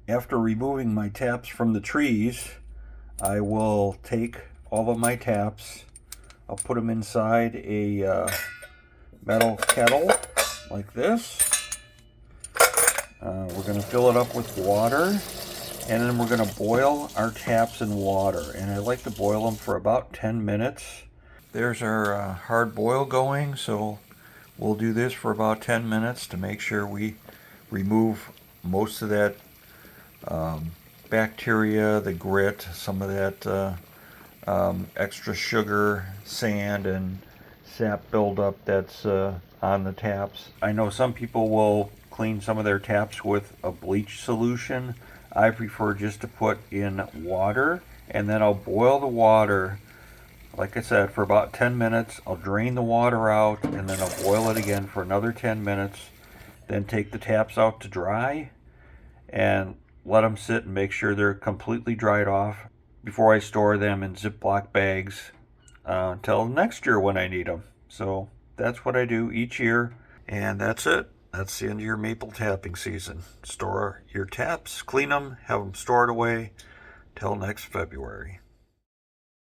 After removing my taps from the trees, I will take all of my taps, I'll put them inside a metal kettle like this. We're going to fill it up with water, and then we're going to boil our taps in water. And I like to boil them for about 10 minutes. There's our hard boil going, so we'll do this for about 10 minutes to make sure we remove most of that bacteria, the grit, some of that extra sugar, sand, and sap buildup that's on the taps. I know some people will clean some of their taps with a bleach solution. I prefer just to put in water, and then I'll boil the water, like I said, for about 10 minutes. I'll drain the water out, and then I'll boil it again for another 10 minutes. Then take the taps out to dry and let them sit and make sure they're completely dried off before I store them in Ziploc bags until next year when I need them. So that's what I do each year, and that's it. That's the end of your maple tapping season. Store your taps, clean them, have them stored away till next February.